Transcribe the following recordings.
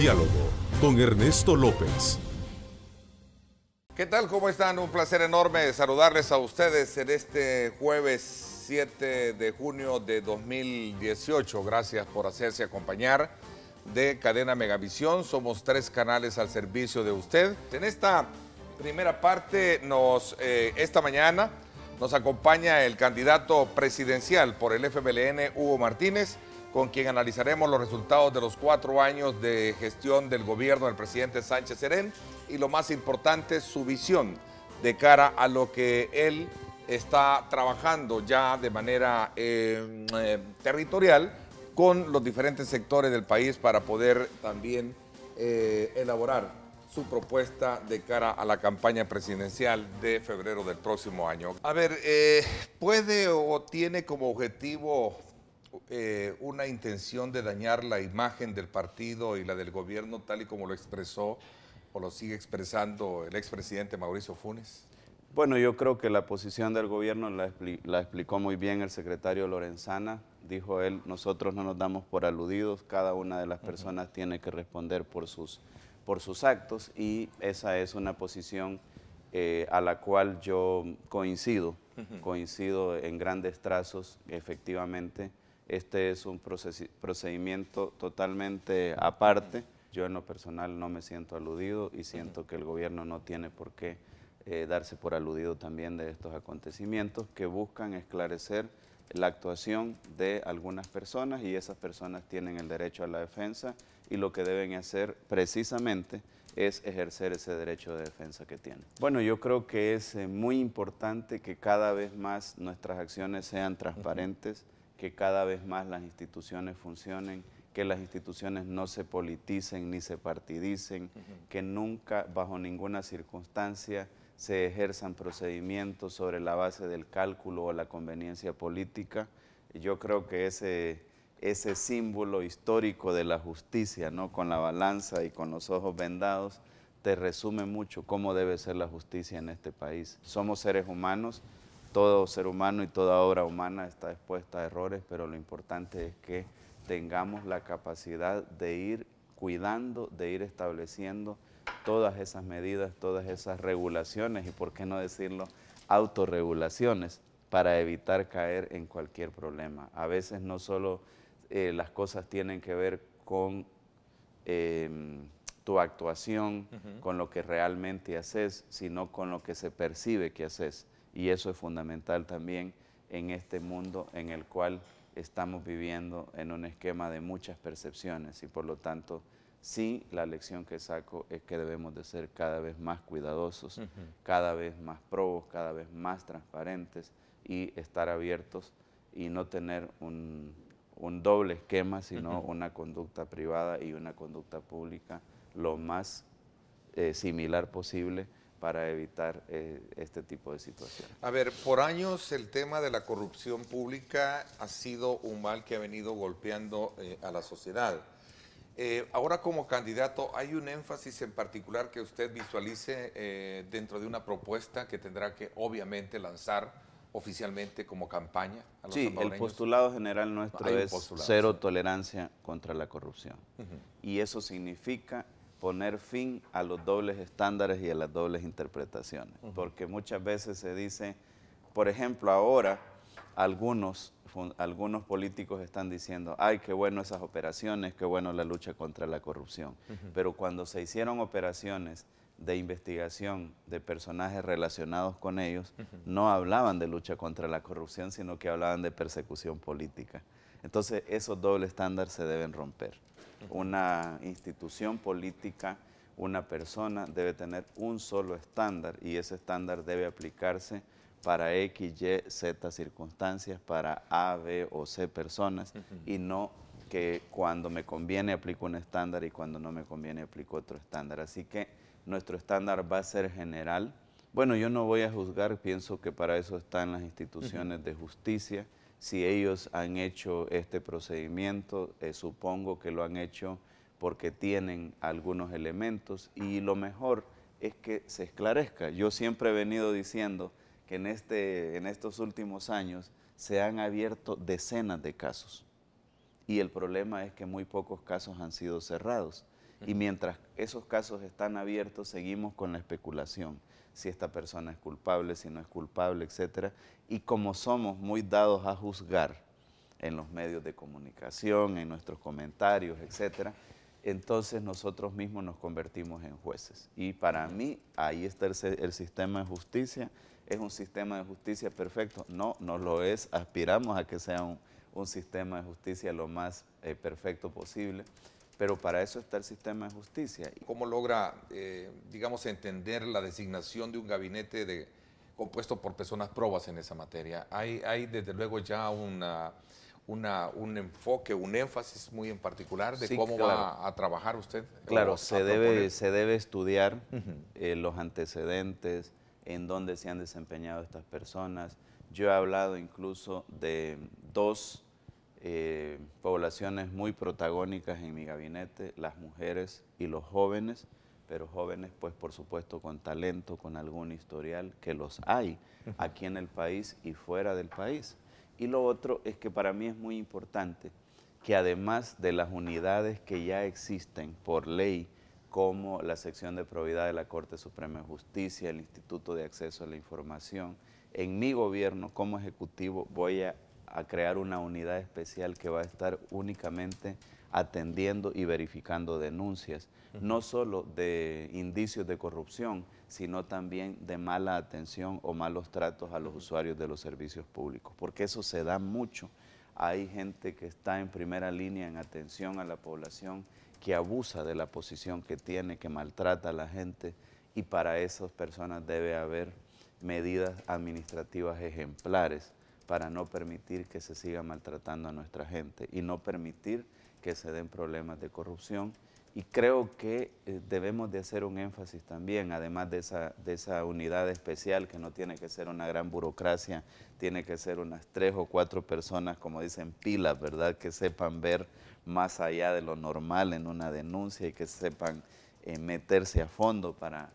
Diálogo con Ernesto López. ¿Qué tal? ¿Cómo están? Un placer enorme saludarles a ustedes en este jueves 7 de junio de 2018. Gracias por hacerse acompañar de Cadena Megavisión. Somos 3 canales al servicio de usted. En esta primera parte, esta mañana, nos acompaña el candidato presidencial por el FMLN, Hugo Martínez, con quien analizaremos los resultados de los 4 años de gestión del gobierno del presidente Sánchez Serén y lo más importante, su visión de cara a lo que él está trabajando ya de manera territorial con los diferentes sectores del país para poder también elaborar su propuesta de cara a la campaña presidencial de febrero del próximo año. A ver, ¿puede o tiene como objetivo una intención de dañar la imagen del partido y la del gobierno tal y como lo expresó o lo sigue expresando el expresidente Mauricio Funes? Bueno, yo creo que la posición del gobierno la explicó muy bien el secretario Lorenzana. Dijo él, nosotros no nos damos por aludidos, cada una de las personas tiene que responder por sus actos, y esa es una posición a la cual yo coincido en grandes trazos. Efectivamente, este es un procedimiento totalmente aparte. Yo en lo personal no me siento aludido y siento que el gobierno no tiene por qué darse por aludido también de estos acontecimientos que buscan esclarecer la actuación de algunas personas, y esas personas tienen el derecho a la defensa, y lo que deben hacer precisamente es ejercer ese derecho de defensa que tienen. Bueno, yo creo que es muy importante que cada vez más nuestras acciones sean transparentes, que cada vez más las instituciones funcionen, que las instituciones no se politicen ni se partidicen, que nunca, bajo ninguna circunstancia, se ejerzan procedimientos sobre la base del cálculo o la conveniencia política. Yo creo que ese símbolo histórico de la justicia, ¿no?, con la balanza y con los ojos vendados, te resume mucho cómo debe ser la justicia en este país. Somos seres humanos, todo ser humano y toda obra humana está expuesta a errores, pero lo importante es que tengamos la capacidad de ir cuidando, de ir estableciendo todas esas medidas, todas esas regulaciones y, por qué no decirlo, autorregulaciones para evitar caer en cualquier problema. A veces no solo las cosas tienen que ver con tu actuación, con lo que realmente haces, sino con lo que se percibe que haces. Y eso es fundamental también en este mundo en el cual estamos viviendo en un esquema de muchas percepciones, y por lo tanto, sí, la lección que saco es que debemos de ser cada vez más cuidadosos, cada vez más probos, cada vez más transparentes, y estar abiertos y no tener un doble esquema, sino una conducta privada y una conducta pública lo más similar posible, para evitar este tipo de situaciones. A ver, por años el tema de la corrupción pública ha sido un mal que ha venido golpeando a la sociedad. Ahora, como candidato, ¿hay un énfasis en particular que usted visualice dentro de una propuesta que tendrá que obviamente lanzar oficialmente como campaña a los salvadoreños? Sí, el postulado general nuestro es cero tolerancia contra la corrupción. Y eso significa poner fin a los dobles estándares y a las dobles interpretaciones. Porque muchas veces se dice, por ejemplo, ahora algunos políticos están diciendo, ay, qué bueno esas operaciones, qué bueno la lucha contra la corrupción. Pero cuando se hicieron operaciones de investigación de personajes relacionados con ellos, no hablaban de lucha contra la corrupción, sino que hablaban de persecución política. Entonces, esos dobles estándares se deben romper. Una institución política, una persona debe tener un solo estándar, y ese estándar debe aplicarse para X, Y, Z circunstancias, para A, B o C personas, y no que cuando me conviene aplico un estándar y cuando no me conviene aplico otro estándar. Así que nuestro estándar va a ser general. Bueno, yo no voy a juzgar, pienso que para eso están las instituciones de justicia. Si ellos han hecho este procedimiento, supongo que lo han hecho porque tienen algunos elementos, y lo mejor es que se esclarezca. Yo siempre he venido diciendo que en estos últimos años se han abierto decenas de casos, y el problema es que muy pocos casos han sido cerrados. Y mientras esos casos están abiertos, seguimos con la especulación, si esta persona es culpable, si no es culpable, etc. Y como somos muy dados a juzgar en los medios de comunicación, en nuestros comentarios, etc., entonces nosotros mismos nos convertimos en jueces. Y para mí, ahí está el sistema de justicia. ¿Es un sistema de justicia perfecto? No, no lo es. Aspiramos a que sea un sistema de justicia lo más perfecto posible, pero para eso está el sistema de justicia. ¿Cómo logra, digamos, entender la designación de un gabinete compuesto por personas probas en esa materia? Hay desde luego ya un enfoque, un énfasis muy en particular de cómo va a trabajar usted. Claro, se debe estudiar los antecedentes, en dónde se han desempeñado estas personas. Yo he hablado incluso de dos poblaciones muy protagónicas en mi gabinete, las mujeres y los jóvenes, pero jóvenes pues por supuesto con talento, con algún historial, que los hay aquí en el país y fuera del país. Y lo otro es que para mí es muy importante que además de las unidades que ya existen por ley, como la sección de probidad de la Corte Suprema de Justicia, el Instituto de Acceso a la Información, en mi gobierno como ejecutivo voy a crear una unidad especial que va a estar únicamente atendiendo y verificando denuncias, no solo de indicios de corrupción, sino también de mala atención o malos tratos a los usuarios de los servicios públicos, porque eso se da mucho. Hay gente que está en primera línea en atención a la población, que abusa de la posición que tiene, que maltrata a la gente, y para esas personas debe haber medidas administrativas ejemplares para no permitir que se siga maltratando a nuestra gente y no permitir que se den problemas de corrupción. Y creo que debemos de hacer un énfasis también, además de esa unidad especial, que no tiene que ser una gran burocracia, tiene que ser unas 3 o 4 personas, como dicen, pilas, ¿verdad?, que sepan ver más allá de lo normal en una denuncia y que sepan meterse a fondo para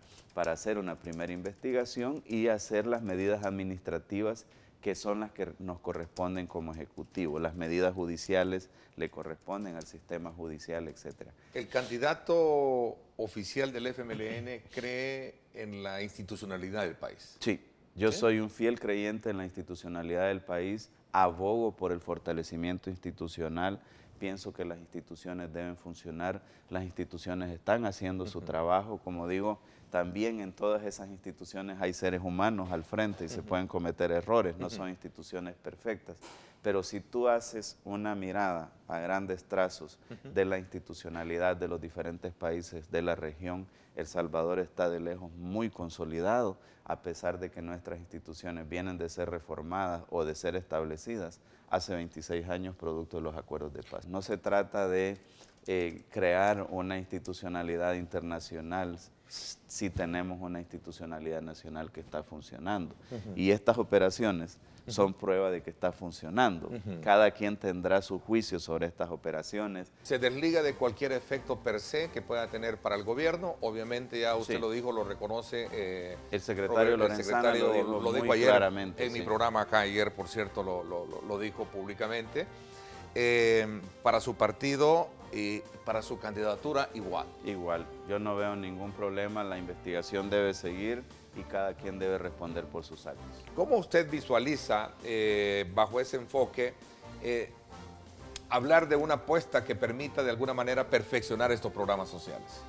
hacer una primera investigación y hacer las medidas administrativas que son las que nos corresponden como ejecutivo. Las medidas judiciales le corresponden al sistema judicial, etc. ¿El candidato oficial del FMLN cree en la institucionalidad del país? Sí, yo soy un fiel creyente en la institucionalidad del país, abogo por el fortalecimiento institucional, pienso que las instituciones deben funcionar, las instituciones están haciendo su trabajo, como digo, también en todas esas instituciones hay seres humanos al frente y se pueden cometer errores, no son instituciones perfectas, pero si tú haces una mirada a grandes trazos de la institucionalidad de los diferentes países de la región, El Salvador está de lejos muy consolidado, a pesar de que nuestras instituciones vienen de ser reformadas o de ser establecidas hace 26 años producto de los acuerdos de paz. No se trata de crear una institucionalidad internacional si tenemos una institucionalidad nacional que está funcionando. Y estas operaciones son prueba de que está funcionando. Cada quien tendrá su juicio sobre estas operaciones. ¿Se desliga de cualquier efecto per se que pueda tener para el gobierno? Obviamente ya usted lo dijo, lo reconoce. El secretario Lorenzana lo dijo ayer claramente. En mi programa acá ayer, por cierto, lo dijo públicamente. Para su partido y para su candidatura igual. Igual, yo no veo ningún problema, la investigación debe seguir y cada quien debe responder por sus actos. ¿Cómo usted visualiza, bajo ese enfoque, hablar de una apuesta que permita de alguna manera perfeccionar estos programas sociales?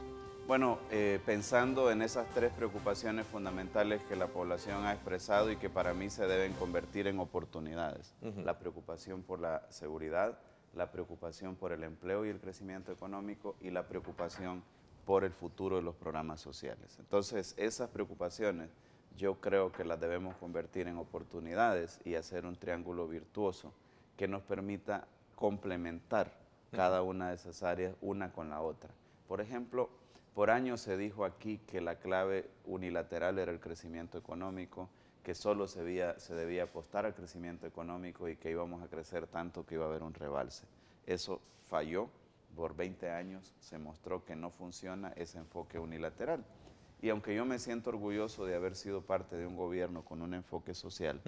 Bueno, pensando en esas 3 preocupaciones fundamentales que la población ha expresado y que para mí se deben convertir en oportunidades. La preocupación por la seguridad, la preocupación por el empleo y el crecimiento económico y la preocupación por el futuro de los programas sociales. Entonces, esas preocupaciones yo creo que las debemos convertir en oportunidades y hacer un triángulo virtuoso que nos permita complementar cada una de esas áreas una con la otra. Por ejemplo, por años se dijo aquí que la clave unilateral era el crecimiento económico, que solo se debía apostar al crecimiento económico y que íbamos a crecer tanto que iba a haber un rebalse. Eso falló, por 20 años se mostró que no funciona ese enfoque unilateral. Y aunque yo me siento orgulloso de haber sido parte de un gobierno con un enfoque social,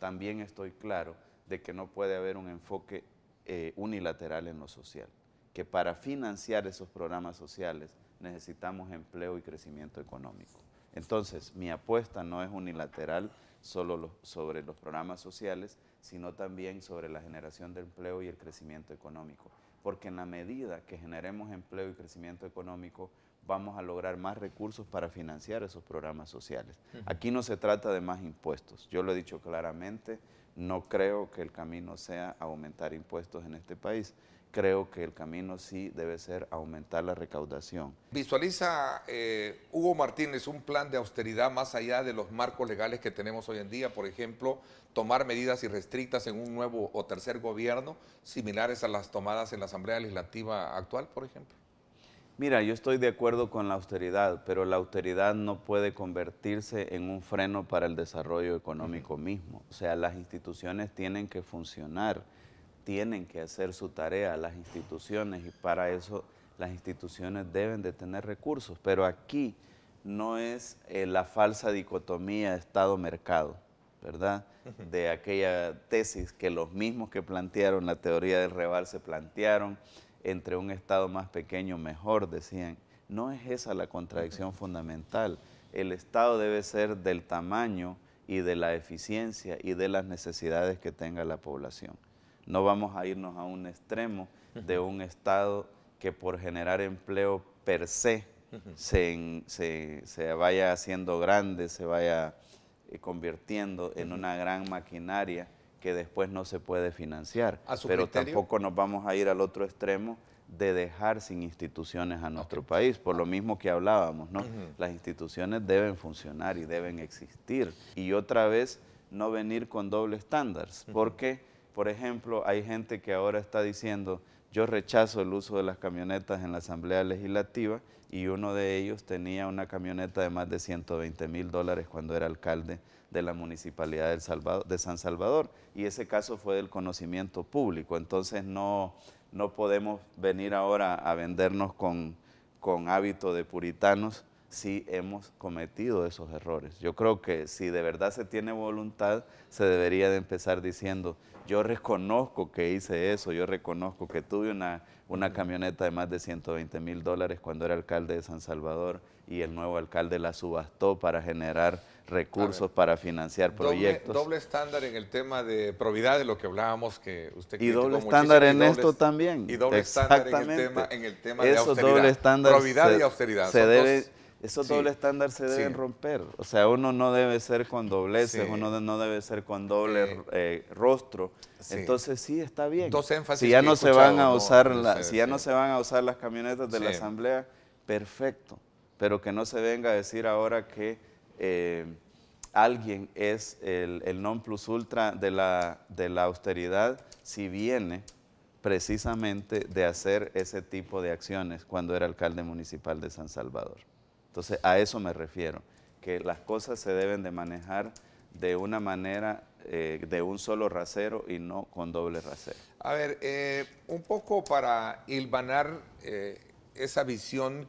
también estoy claro de que no puede haber un enfoque unilateral en lo social, que para financiar esos programas sociales necesitamos empleo y crecimiento económico. Entonces, mi apuesta no es unilateral solo sobre los programas sociales, sino también sobre la generación de empleo y el crecimiento económico. Porque en la medida que generemos empleo y crecimiento económico, vamos a lograr más recursos para financiar esos programas sociales. Aquí no se trata de más impuestos. Yo lo he dicho claramente, no creo que el camino sea aumentar impuestos en este país. Creo que el camino sí debe ser aumentar la recaudación. ¿Visualiza Hugo Martínez un plan de austeridad más allá de los marcos legales que tenemos hoy en día? Por ejemplo, tomar medidas irrestrictas en un nuevo o tercer gobierno, similares a las tomadas en la Asamblea Legislativa actual, por ejemplo. Mira, yo estoy de acuerdo con la austeridad, pero la austeridad no puede convertirse en un freno para el desarrollo económico mismo. O sea, las instituciones tienen que funcionar, tienen que hacer su tarea, las instituciones, y para eso las instituciones deben de tener recursos. Pero aquí no es la falsa dicotomía Estado-mercado, ¿verdad? De aquella tesis que los mismos que plantearon la teoría del Reval se plantearon, entre un Estado más pequeño mejor, decían. No es esa la contradicción fundamental. El Estado debe ser del tamaño y de la eficiencia y de las necesidades que tenga la población. No vamos a irnos a un extremo de un Estado que por generar empleo per se se vaya haciendo grande, se vaya convirtiendo en una gran maquinaria que después no se puede financiar. Pero tampoco nos vamos a ir al otro extremo de dejar sin instituciones a nuestro país, por lo mismo que hablábamos, ¿no? Las instituciones deben funcionar y deben existir. Y otra vez, no venir con doble estándares, porque, por ejemplo, hay gente que ahora está diciendo, yo rechazo el uso de las camionetas en la Asamblea Legislativa, y uno de ellos tenía una camioneta de más de $120,000 cuando era alcalde de la Municipalidad de San Salvador, y ese caso fue del conocimiento público. Entonces no podemos venir ahora a vendernos con hábito de puritanos si hemos cometido esos errores. Yo creo que si de verdad se tiene voluntad, se debería de empezar diciendo, yo reconozco que hice eso, yo reconozco que tuve una camioneta de más de $120,000 cuando era alcalde de San Salvador, y el nuevo alcalde la subastó para generar recursos para financiar proyectos. Doble estándar en el tema de probidad, de lo que hablábamos, que usted y doble estándar en esto también. Y doble estándar en el tema de austeridad. Probidad y austeridad. Esos doble estándares se deben romper. O sea, uno no debe ser con dobleces, uno no debe ser con doble rostro. Entonces sí está bien. Si ya no se van a usar no se van a usar las camionetas de la Asamblea, perfecto. Pero que no se venga a decir ahora que alguien es el non plus ultra de la austeridad si viene precisamente de hacer ese tipo de acciones cuando era alcalde municipal de San Salvador. Entonces, a eso me refiero, que las cosas se deben de manejar de una manera, de un solo rasero y no con doble rasero. A ver, un poco para hilvanar esa visión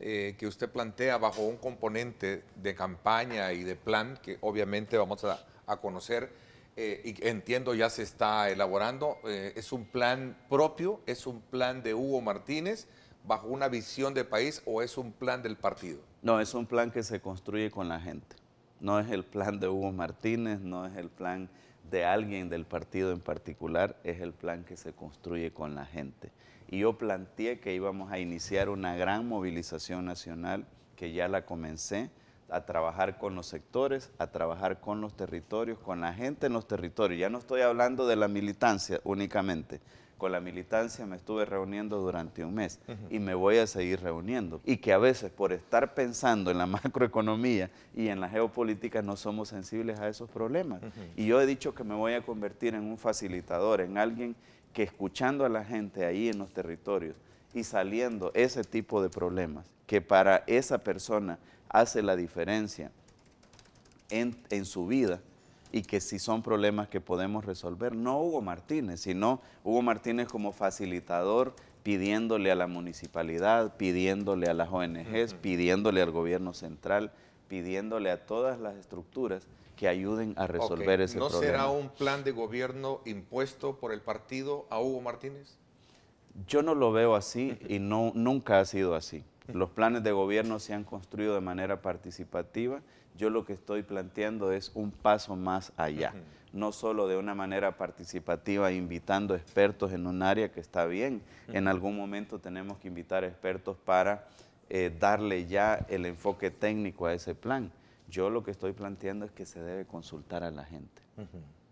que usted plantea bajo un componente de campaña y de plan, que obviamente vamos a conocer, y entiendo ya se está elaborando, ¿es un plan propio, es un plan de Hugo Martínez, bajo una visión de país, o es un plan del partido? No, es un plan que se construye con la gente. No es el plan de Hugo Martínez, no es el plan de alguien del partido en particular, es el plan que se construye con la gente. Y yo planteé que íbamos a iniciar una gran movilización nacional, que ya la comencé, a trabajar con los sectores, a trabajar con los territorios, con la gente en los territorios. Ya no estoy hablando de la militancia únicamente. Con la militancia me estuve reuniendo durante un mes y me voy a seguir reuniendo. Y que a veces por estar pensando en la macroeconomía y en la geopolítica no somos sensibles a esos problemas. Y yo he dicho que me voy a convertir en un facilitador, en alguien que escuchando a la gente ahí en los territorios y saliendo ese tipo de problemas, que para esa persona hace la diferencia en su vida, y que si son problemas que podemos resolver, no Hugo Martínez, sino Hugo Martínez como facilitador, pidiéndole a la municipalidad, pidiéndole a las ONGs, pidiéndole al gobierno central, pidiéndole a todas las estructuras que ayuden a resolver ese problema. ¿No será un plan de gobierno impuesto por el partido a Hugo Martínez? Yo no lo veo así y nunca ha sido así. Los planes de gobierno se han construido de manera participativa. Yo lo que estoy planteando es un paso más allá. No solo de una manera participativa invitando expertos en un área que está bien. En algún momento tenemos que invitar expertos para darle ya el enfoque técnico a ese plan. Yo lo que estoy planteando es que se debe consultar a la gente.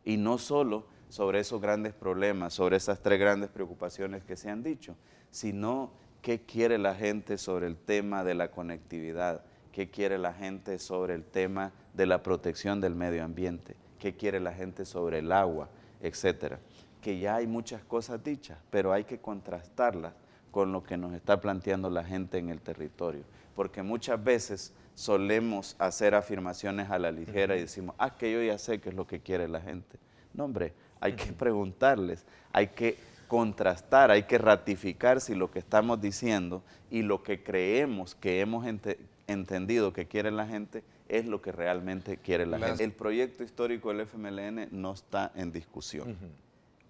Y no solo sobre esos grandes problemas, sobre esas 3 grandes preocupaciones que se han dicho, sino qué quiere la gente sobre el tema de la conectividad, qué quiere la gente sobre el tema de la protección del medio ambiente, qué quiere la gente sobre el agua, etcétera. Que ya hay muchas cosas dichas, pero hay que contrastarlas con lo que nos está planteando la gente en el territorio, porque muchas veces solemos hacer afirmaciones a la ligera y decimos, que yo ya sé qué es lo que quiere la gente. No, hombre, hay que preguntarles, hay que contrastar, hay que ratificar si lo que estamos diciendo y lo que creemos que hemos entendido que quiere la gente es lo que realmente quiere la gente. El proyecto histórico del FMLN no está en discusión.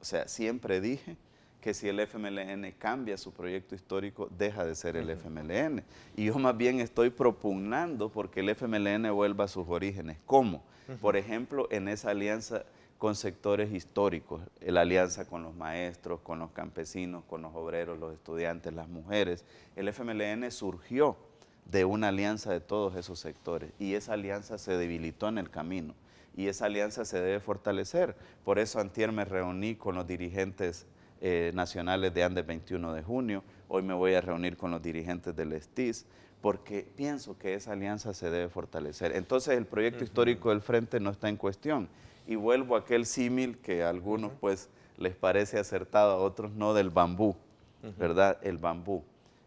O sea, siempre dije que si el FMLN cambia su proyecto histórico, deja de ser el FMLN. Y yo más bien estoy propugnando porque el FMLN vuelva a sus orígenes. ¿Cómo? Por ejemplo, en esa alianza con sectores históricos, la alianza con los maestros, con los campesinos, con los obreros, los estudiantes, las mujeres. El FMLN surgió de una alianza de todos esos sectores y esa alianza se debilitó en el camino y esa alianza se debe fortalecer. Por eso antier me reuní con los dirigentes nacionales de Andes 21 de junio, hoy me voy a reunir con los dirigentes del STIS, porque pienso que esa alianza se debe fortalecer. Entonces el proyecto histórico del Frente no está en cuestión. Y vuelvo a aquel símil que a algunos pues les parece acertado, a otros no, del bambú, ¿verdad? El bambú.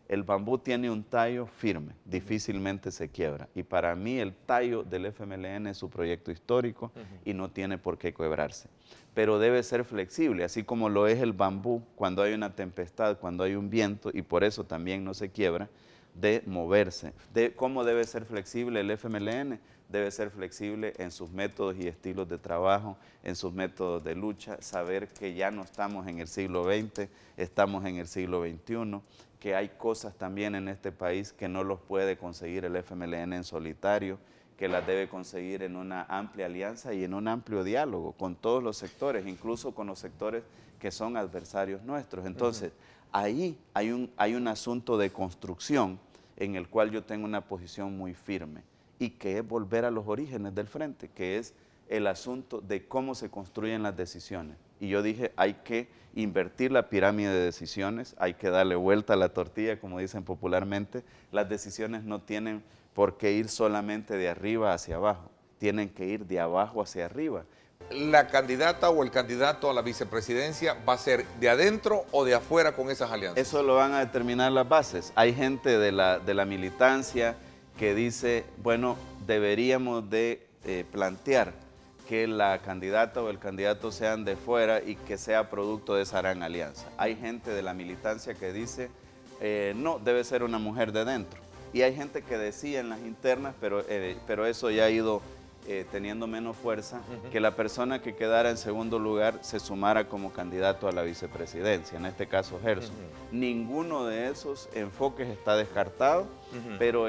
El bambú tiene un tallo firme, difícilmente se quiebra. Y para mí el tallo del FMLN es su proyecto histórico y no tiene por qué quebrarse. Pero debe ser flexible, así como lo es el bambú cuando hay una tempestad, cuando hay un viento, y por eso también no se quiebra, de moverse. ¿Cómo debe ser flexible el FMLN? Debe ser flexible en sus métodos y estilos de trabajo, en sus métodos de lucha, saber que ya no estamos en el siglo XX, estamos en el siglo XXI, que hay cosas también en este país que no los puede conseguir el FMLN en solitario, que las debe conseguir en una amplia alianza y en un amplio diálogo con todos los sectores, incluso con los sectores que son adversarios nuestros. Entonces, ahí hay un asunto de construcción en el cual yo tengo una posición muy firme y que es volver a los orígenes del Frente, que es el asunto de cómo se construyen las decisiones. Y yo dije, hay que invertir la pirámide de decisiones, hay que darle vuelta a la tortilla, como dicen popularmente. Las decisiones no tienen por qué ir solamente de arriba hacia abajo, tienen que ir de abajo hacia arriba. ¿La candidata o el candidato a la vicepresidencia va a ser de adentro o de afuera con esas alianzas? Eso lo van a determinar las bases. Hay gente de la militancia que dice, bueno, deberíamos de plantear que la candidata o el candidato sean de fuera y que sea producto de esa gran alianza. Hay gente de la militancia que dice, no, debe ser una mujer de dentro. Y hay gente que decía en las internas, pero eso ya ha ido teniendo menos fuerza, que la persona que quedara en segundo lugar se sumara como candidato a la vicepresidencia, en este caso Gerson. Ninguno de esos enfoques está descartado, pero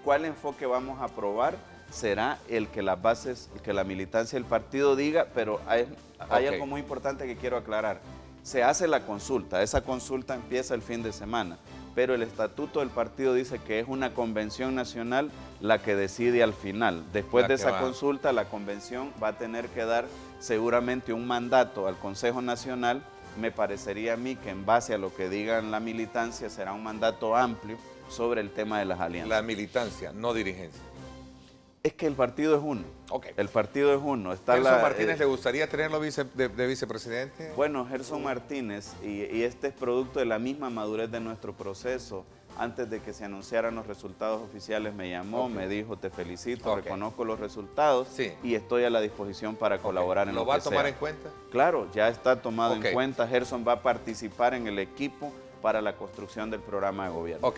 ¿cuál enfoque vamos a probar? Será el que las bases, que la militancia del partido diga, pero hay algo muy importante que quiero aclarar. Se hace la consulta, esa consulta empieza el fin de semana, pero el estatuto del partido dice que es una convención nacional la que decide al final. Después de esa consulta, la convención va a tener que dar seguramente un mandato al Consejo Nacional. Me parecería a mí que en base a lo que digan la militancia será un mandato amplio sobre el tema de las alianzas. La militancia, no dirigencia. Es que el partido es uno. El partido es uno. ¿Gerson Martínez le gustaría tenerlo de vicepresidente? Bueno, Gerson Martínez, y este es producto de la misma madurez de nuestro proceso. Antes de que se anunciaran los resultados oficiales me llamó, me dijo, te felicito, reconozco los resultados y estoy a la disposición para colaborar en lo que sea. ¿Lo va a tomar en cuenta? Claro, ya está tomado en cuenta. Gerson va a participar en el equipo para la construcción del programa de gobierno.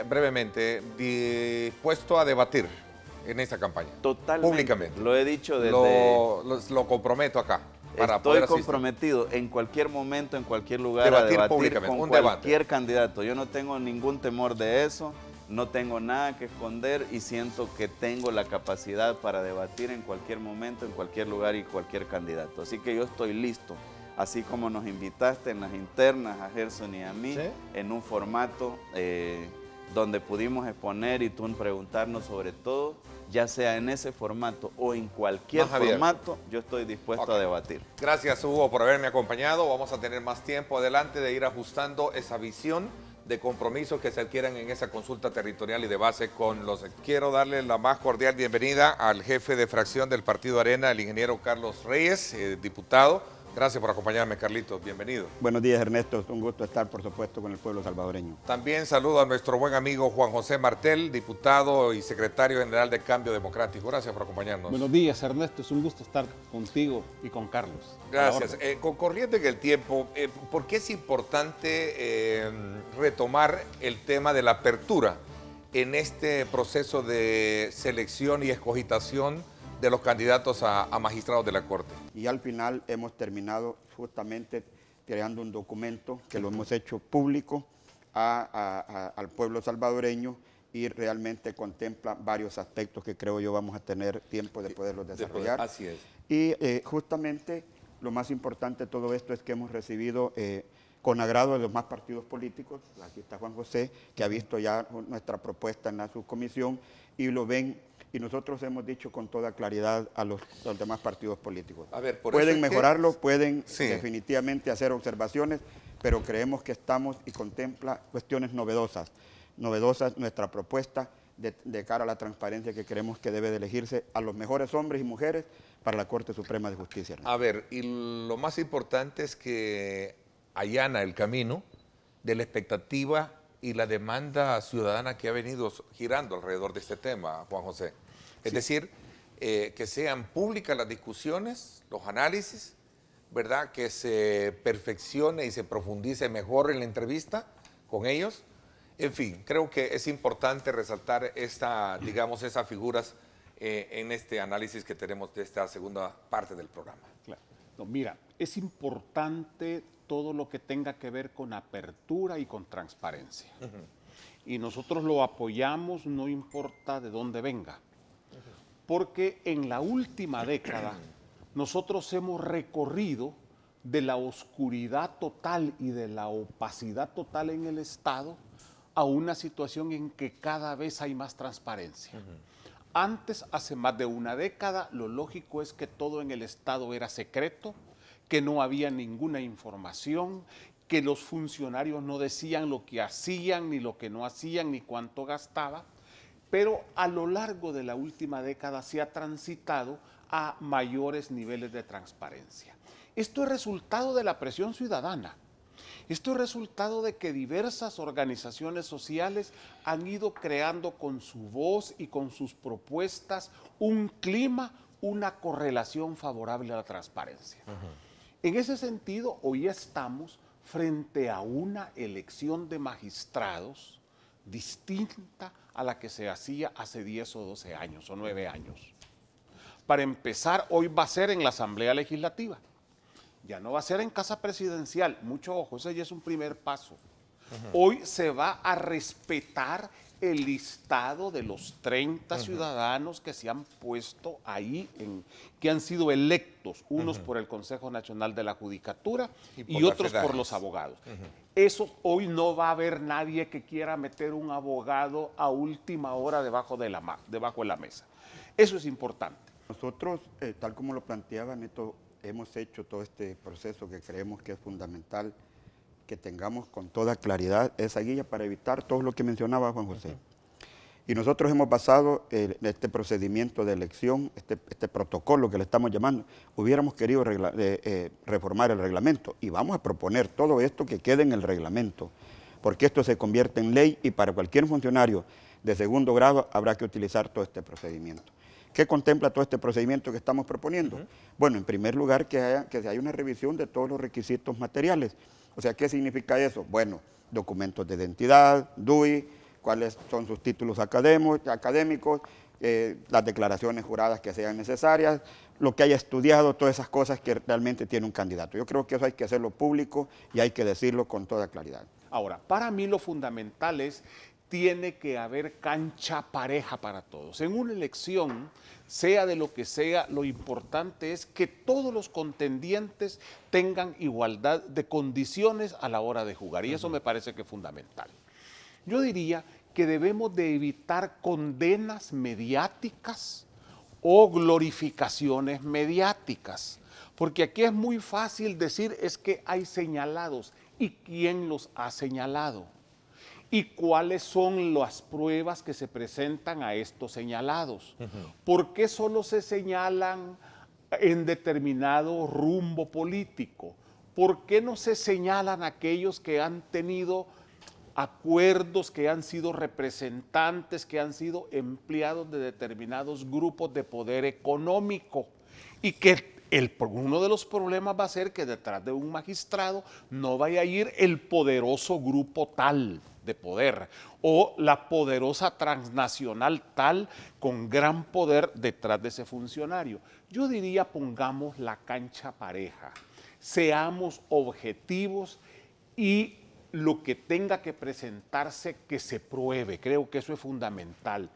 Brevemente, dispuesto a debatir en esta campaña. Totalmente. Públicamente. Lo he dicho desde... Lo comprometo acá. Estoy comprometido en cualquier momento, en cualquier lugar, a debatir con cualquier candidato. Yo no tengo ningún temor de eso, no tengo nada que esconder y siento que tengo la capacidad para debatir en cualquier momento, en cualquier lugar y cualquier candidato. Así que yo estoy listo, así como nos invitaste en las internas a Gerson y a mí, ¿sí?, en un formato donde pudimos exponer y tú preguntarnos sobre todo, ya sea en ese formato o en cualquier formato, yo estoy dispuesto a debatir. Gracias, Hugo, por haberme acompañado. Vamos a tener más tiempo adelante de ir ajustando esa visión de compromisos que se adquieran en esa consulta territorial y de base con los... Quiero darle la más cordial bienvenida al jefe de fracción del Partido Arena, el ingeniero Carlos Reyes, diputado. Gracias por acompañarme, Carlitos. Bienvenido. Buenos días, Ernesto. Es un gusto estar, por supuesto, con el pueblo salvadoreño. También saludo a nuestro buen amigo Juan José Martel, diputado y secretario general de Cambio Democrático. Gracias por acompañarnos. Buenos días, Ernesto. Es un gusto estar contigo y con Carlos. Gracias. Con corriente en el tiempo, ¿por qué es importante retomar el tema de la apertura en este proceso de selección y escogitación de los candidatos a magistrados de la Corte? Y al final hemos terminado justamente creando un documento que lo hemos hecho público al pueblo salvadoreño y realmente contempla varios aspectos que creo yo vamos a tener tiempo de poderlos desarrollar. Así es. Y justamente lo más importante de todo esto es que hemos recibido con agrado de los demás partidos políticos. Aquí está Juan José, que ha visto ya nuestra propuesta en la subcomisión y lo ven. Y nosotros hemos dicho con toda claridad a los demás partidos políticos. A ver, pueden mejorarlo, pueden definitivamente hacer observaciones, pero creemos que estamos y contempla cuestiones novedosas. Novedosas nuestra propuesta de cara a la transparencia que creemos que debe de elegirse a los mejores hombres y mujeres para la Corte Suprema de Justicia. A ver, y lo más importante es que allana el camino de la expectativa y la demanda ciudadana que ha venido girando alrededor de este tema, Juan José. Es decir, que sean públicas las discusiones, los análisis, ¿verdad? Que se perfeccione y se profundice mejor en la entrevista con ellos. En fin, creo que es importante resaltar digamos, esas figuras en este análisis que tenemos de esta segunda parte del programa. Claro. No, mira, es importante todo lo que tenga que ver con apertura y con transparencia. Y nosotros lo apoyamos, no importa de dónde venga. Porque en la última década nosotros hemos recorrido de la oscuridad total y de la opacidad total en el Estado a una situación en que cada vez hay más transparencia. Antes, hace más de una década, lo lógico es que todo en el Estado era secreto, que no había ninguna información, que los funcionarios no decían lo que hacían, ni lo que no hacían, ni cuánto gastaba, pero a lo largo de la última década se ha transitado a mayores niveles de transparencia. Esto es resultado de la presión ciudadana. Esto es resultado de que diversas organizaciones sociales han ido creando con su voz y con sus propuestas un clima, una correlación favorable a la transparencia. En ese sentido, hoy estamos frente a una elección de magistrados distinta a la que se hacía hace 10 o 12 años o 9 años. Para empezar, hoy va a ser en la Asamblea Legislativa. Ya no va a ser en Casa Presidencial. Mucho ojo, ese ya es un primer paso. Hoy se va a respetar el listado de los 30 ciudadanos que se han puesto ahí, que han sido electos, unos por el Consejo Nacional de la Judicatura y otros por los abogados. Eso hoy no va a haber nadie que quiera meter un abogado a última hora debajo de la mesa. Eso es importante. Nosotros, tal como lo planteaba Neto, hemos hecho todo este proceso que creemos que es fundamental que tengamos con toda claridad esa guía para evitar todo lo que mencionaba Juan José. Y nosotros hemos basado este procedimiento de elección, este protocolo que le estamos llamando, hubiéramos querido reformar el reglamento y vamos a proponer todo esto que quede en el reglamento, porque esto se convierte en ley y para cualquier funcionario de segundo grado habrá que utilizar todo este procedimiento. ¿Qué contempla todo este procedimiento que estamos proponiendo? Bueno, en primer lugar, que haya una revisión de todos los requisitos materiales. O sea, ¿qué significa eso? Bueno, documentos de identidad, DUI, cuáles son sus títulos académicos, las declaraciones juradas que sean necesarias, lo que haya estudiado, todas esas cosas que realmente tiene un candidato. Yo creo que eso hay que hacerlo público y hay que decirlo con toda claridad. Ahora, para mí lo fundamental es, tiene que haber cancha pareja para todos. En una elección, sea de lo que sea, lo importante es que todos los contendientes tengan igualdad de condiciones a la hora de jugar, y eso me parece que es fundamental. Yo diría que debemos de evitar condenas mediáticas o glorificaciones mediáticas, porque aquí es muy fácil decir es que hay señalados, ¿y quién los ha señalado? ¿Y cuáles son las pruebas que se presentan a estos señalados? ¿Por qué solo se señalan en determinado rumbo político? ¿Por qué no se señalan aquellos que han tenido acuerdos, que han sido representantes, que han sido empleados de determinados grupos de poder económico? Y que uno de los problemas va a ser que detrás de un magistrado no vaya a ir el poderoso grupo tal de poder o la poderosa transnacional tal con gran poder detrás de ese funcionario. Yo diría, pongamos la cancha pareja, seamos objetivos y lo que tenga que presentarse que se pruebe. Creo que eso es fundamental.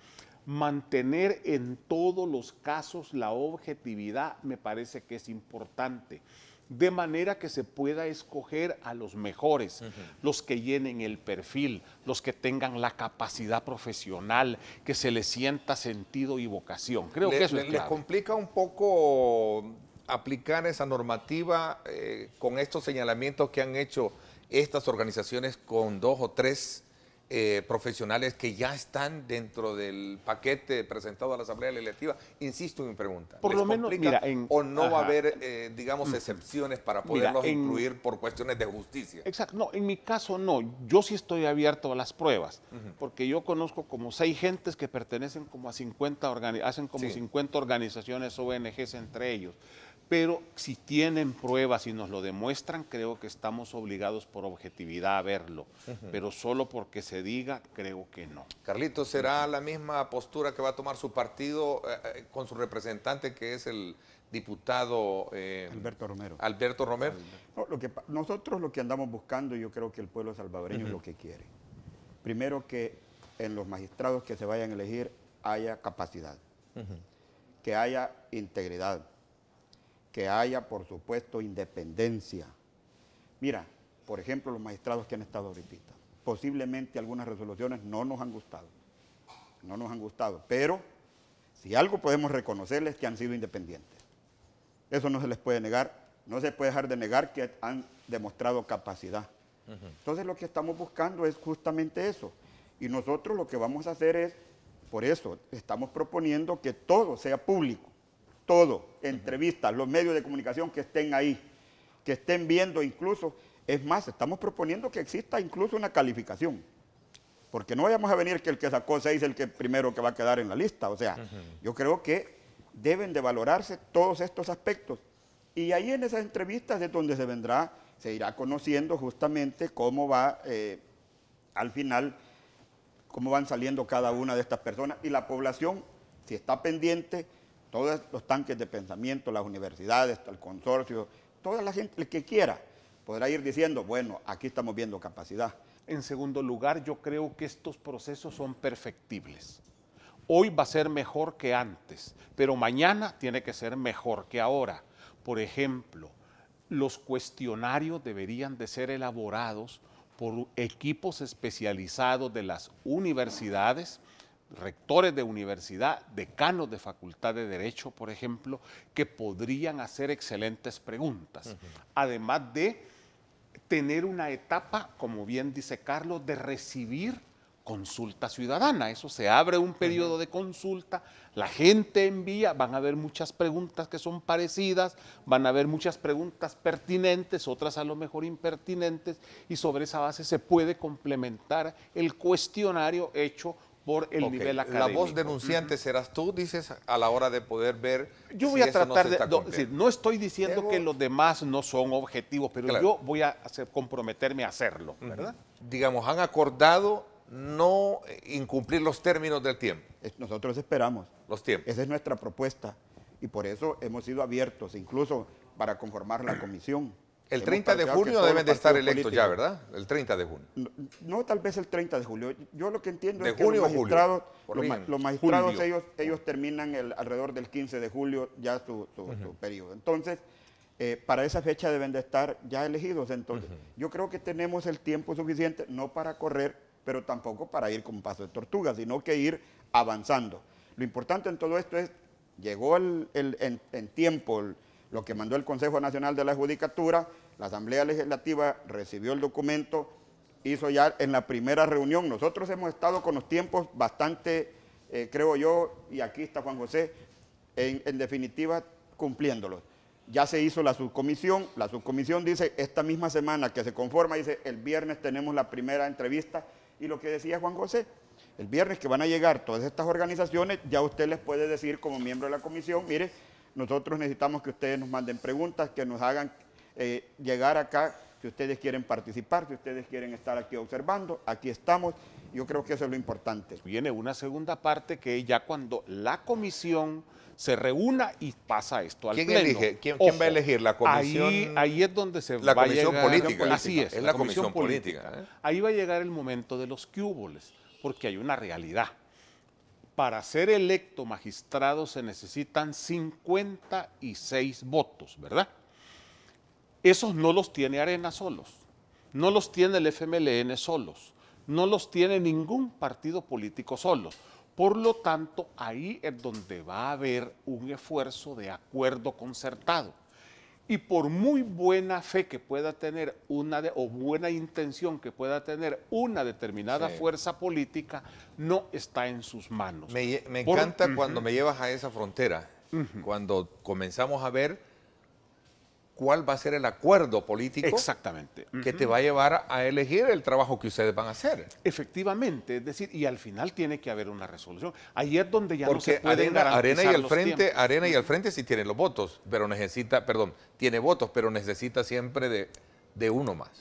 Mantener en todos los casos la objetividad me parece que es importante, de manera que se pueda escoger a los mejores, los que llenen el perfil, los que tengan la capacidad profesional, que se les sienta sentido y vocación. Creo que eso es clave. ¿Les complica un poco aplicar esa normativa con estos señalamientos que han hecho estas organizaciones con 2 o 3 profesionales que ya están dentro del paquete presentado a la Asamblea Legislativa? Insisto en mi pregunta. Por lo menos, mira, ¿o no va a haber, digamos, excepciones para poderlos incluir por cuestiones de justicia? Exacto. No, en mi caso no. Yo sí estoy abierto a las pruebas, porque yo conozco como 6 gentes que pertenecen como a 50, hacen como 50 organizaciones ONGs entre ellos. Pero si tienen pruebas y nos lo demuestran, creo que estamos obligados por objetividad a verlo. Pero solo porque se diga, creo que no. Carlitos, ¿será la misma postura que va a tomar su partido con su representante, que es el diputado Alberto Romero? Alberto Romero. No, nosotros lo que andamos buscando, yo creo que el pueblo salvadoreño es lo que quiere. Primero, que en los magistrados que se vayan a elegir haya capacidad, que haya integridad, que haya, por supuesto, independencia. Mira, por ejemplo, los magistrados que han estado ahorita, posiblemente algunas resoluciones no nos han gustado, pero si algo podemos reconocerles, que han sido independientes. Eso no se les puede negar, no se puede dejar de negar que han demostrado capacidad. Entonces lo que estamos buscando es justamente eso, y nosotros lo que vamos a hacer es, por eso estamos proponiendo que todo sea público. Todo, entrevistas, los medios de comunicación que estén ahí, que estén viendo incluso, es más, estamos proponiendo que exista incluso una calificación, porque no vayamos a venir que el que sacó 6 es el que primero que va a quedar en la lista, o sea, yo creo que deben de valorarse todos estos aspectos, y ahí en esas entrevistas es donde se irá conociendo justamente cómo va, al final, cómo van saliendo cada una de estas personas, y la población, si está pendiente, todos los tanques de pensamiento, las universidades, el consorcio, toda la gente, el que quiera, podrá ir diciendo, bueno, aquí estamos viendo capacidad. En segundo lugar, yo creo que estos procesos son perfectibles. Hoy va a ser mejor que antes, pero mañana tiene que ser mejor que ahora. Por ejemplo, los cuestionarios deberían de ser elaborados por equipos especializados de las universidades, rectores de universidad, decanos de facultad de Derecho, por ejemplo, que podrían hacer excelentes preguntas. Además de tener una etapa, como bien dice Carlos, de recibir consulta ciudadana. Eso se abre un periodo de consulta, la gente envía, van a haber muchas preguntas que son parecidas, van a haber muchas preguntas pertinentes, otras a lo mejor impertinentes, y sobre esa base se puede complementar el cuestionario hecho por el nivel académico. La voz denunciante serás tú, dices, a la hora de poder ver. Yo voy a tratar de. No estoy diciendo que los demás no son objetivos, pero yo voy a comprometerme a hacerlo, ¿verdad? Digamos, han acordado no incumplir los términos del tiempo. Nosotros esperamos. Los tiempos. Esa es nuestra propuesta. Y por eso hemos sido abiertos, incluso para conformar la comisión. El Hemos 30 de planteado que junio todos deben de los estar partidos electos ya, políticos- ¿verdad? El 30 de junio. No, tal vez el 30 de julio. Yo lo que entiendo ¿De es que junio los o julio? magistrados, Corrígeme. los magistrados Julio. ellos terminan alrededor del 15 de julio ya su periodo. Entonces, para esa fecha deben de estar ya elegidos. Entonces, yo creo que tenemos el tiempo suficiente, no para correr, pero tampoco para ir con paso de tortuga, sino que ir avanzando. Lo importante en todo esto es, llegó en tiempo lo que mandó el Consejo Nacional de la Judicatura, la Asamblea Legislativa recibió el documento, hizo ya en la primera reunión. Nosotros hemos estado con los tiempos bastante, creo yo, y aquí está Juan José, en definitiva cumpliéndolos. Ya se hizo la subcomisión dice, esta misma semana que se conforma, dice, el viernes tenemos la primera entrevista, y lo que decía Juan José, el viernes que van a llegar todas estas organizaciones, ya usted les puede decir como miembro de la comisión, mire, nosotros necesitamos que ustedes nos manden preguntas, que nos hagan llegar acá, si ustedes quieren participar, si ustedes quieren estar aquí observando, aquí estamos. Yo creo que eso es lo importante. Viene una segunda parte que es ya cuando la comisión se reúna y pasa esto al ¿Quién pleno. elige? ¿Quién Ojo, va a elegir? ¿La comisión? Ahí es donde se La va a comisión llegar. política. Así es. Es la comisión política, ¿eh? Ahí va a llegar el momento de los cúboles, porque hay una realidad. Para ser electo magistrado se necesitan 56 votos, ¿verdad? Esos no los tiene Arena solos, no los tiene el FMLN solos, no los tiene ningún partido político solos. Por lo tanto, ahí es donde va a haber un esfuerzo de acuerdo concertado. Y por muy buena fe que pueda tener o buena intención que pueda tener una determinada fuerza política, no está en sus manos. Me encanta cuando me llevas a esa frontera, cuando comenzamos a ver cuál va a ser el acuerdo político Exactamente. que te va a llevar a elegir el trabajo que ustedes van a hacer. Efectivamente, es decir, y al final tiene que haber una resolución. Ahí es donde ya no se Porque pueden Arena y el los Frente, tiempos. Arena y el Frente sí tienen los votos, pero necesita, perdón, tiene votos, pero necesita siempre de uno más.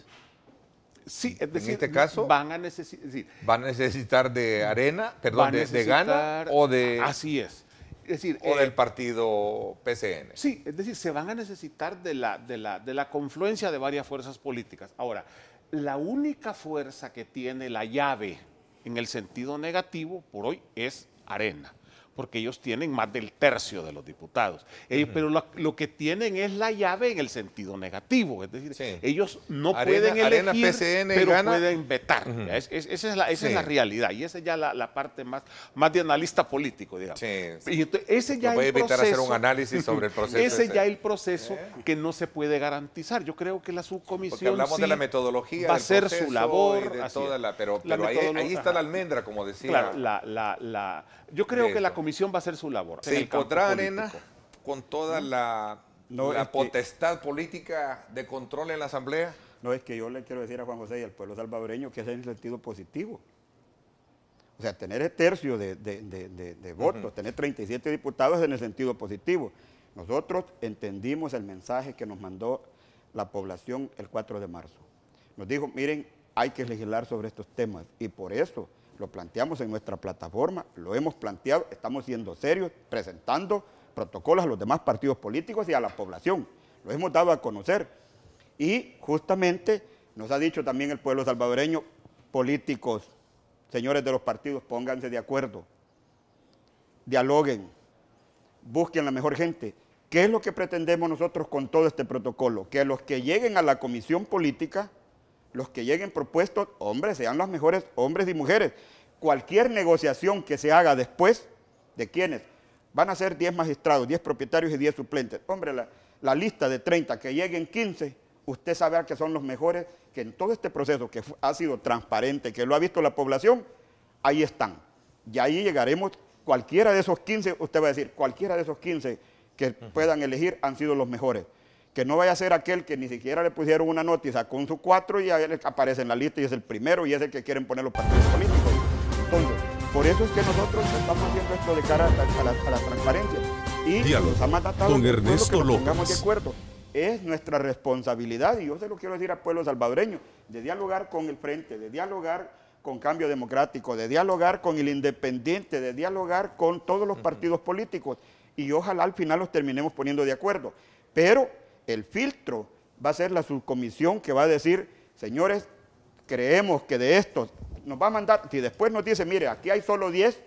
Sí, es decir, este caso, van a necesitar, Van a necesitar de Arena, perdón, van a de Gana necesitar- o de Así es. Es decir, o del partido PCN. sí, es decir, se van a necesitar de la confluencia de varias fuerzas políticas. Ahora, la única fuerza que tiene la llave en el sentido negativo por hoy es Arena, porque ellos tienen más del tercio de los diputados. Pero lo que tienen es la llave en el sentido negativo, es decir, Sí. ellos no Arena- pueden Arena, elegir, PCN, pero Gana. pueden vetar. Esa es la realidad, y esa es ya la parte más de analista político, digamos. Sí. Y entonces, ese ya Nos voy a el invitar a hacer un proceso- análisis sobre el proceso Ese ese. ya el proceso que no se puede garantizar. Yo creo que la subcomisión Porque hablamos sí de la metodología, va a del ser proceso su labor, y de así toda es. la, pero La ahí metodología, está la ajá. almendra, como decía. Claro, yo creo de que la esto. comisión va a hacer su labor. en ¿Se el campo encontrará Arena político. con toda la No, es que- potestad política de control en la Asamblea? No, es que yo le quiero decir a Juan José y al pueblo salvadoreño que es en el sentido positivo. O sea, tener el tercio de votos, tener 37 diputados es en el sentido positivo. Nosotros entendimos el mensaje que nos mandó la población el 4 de marzo. Nos dijo, miren, hay que legislar sobre estos temas y por eso lo planteamos en nuestra plataforma, lo hemos planteado, estamos siendo serios, presentando protocolos a los demás partidos políticos y a la población. Lo hemos dado a conocer. Y justamente nos ha dicho también el pueblo salvadoreño, políticos, señores de los partidos, pónganse de acuerdo, dialoguen, busquen la mejor gente. ¿Qué es lo que pretendemos nosotros con todo este protocolo? Que los que lleguen a la comisión política, los que lleguen propuestos, hombres, sean los mejores hombres y mujeres. Cualquier negociación que se haga después, ¿de quiénes? Van a ser 10 magistrados, 10 propietarios y 10 suplentes. Hombre, la lista de 30, que lleguen 15, usted sabe que son los mejores, que en todo este proceso que ha sido transparente, que lo ha visto la población, ahí están. Y ahí llegaremos, cualquiera de esos 15, usted va a decir, cualquiera de esos 15 que puedan elegir han sido los mejores. Que no vaya a ser aquel que ni siquiera le pusieron una nota y sacó su 4 y a él aparece en la lista y es el primero y es el que quieren poner los partidos políticos. Entonces, por eso es que nosotros estamos haciendo esto de cara a la transparencia. Y Diálogo nos ha mandatado con el pueblo Ernesto que nos pongamos López. de acuerdo. Es nuestra responsabilidad, y yo se lo quiero decir al pueblo salvadoreño, de dialogar con el Frente, de dialogar con Cambio Democrático, de dialogar con el Independiente, de dialogar con todos los partidos políticos y ojalá al final los terminemos poniendo de acuerdo. Pero el filtro va a ser la subcomisión que va a decir, señores, creemos que de estos nos va a mandar, si después nos dice, mire, aquí hay solo 10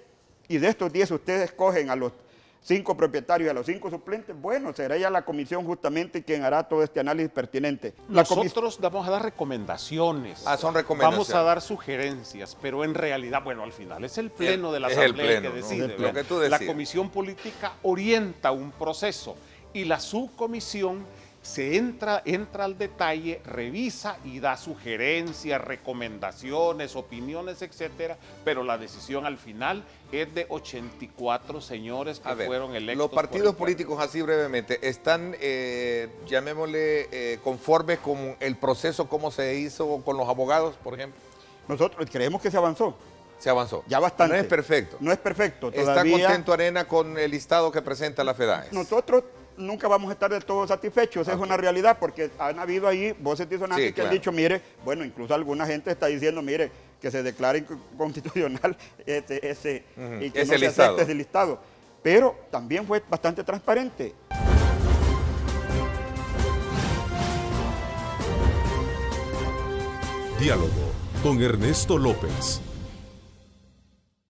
y de estos 10 ustedes escogen a los 5 propietarios y a los 5 suplentes, bueno, será ya la comisión justamente quien hará todo este análisis pertinente. Nosotros vamos a dar recomendaciones. Son recomendaciones. Vamos a dar sugerencias, pero en realidad, bueno, al final es el pleno de la asamblea que decide. Lo que tú decides. La comisión política orienta un proceso y la subcomisión se entra al detalle, revisa y da sugerencias, recomendaciones, opiniones, etcétera, pero la decisión al final es de 84 señores que fueron electos. Los partidos políticos, así brevemente, ¿están, llamémosle, conformes con el proceso, cómo se hizo con los abogados, por ejemplo? Nosotros creemos que se avanzó. Se avanzó. Ya bastante. No es perfecto. No es perfecto. ¿Está contento Arena con el listado que presenta la FEDAES? Nosotros nunca vamos a estar del todo satisfechos, es una realidad, porque han habido ahí voces disonantes que han dicho, mire, bueno, incluso alguna gente está diciendo, mire, que se declare inconstitucional y que no se acepte ese listado. Pero también fue bastante transparente. Diálogo con Ernesto López.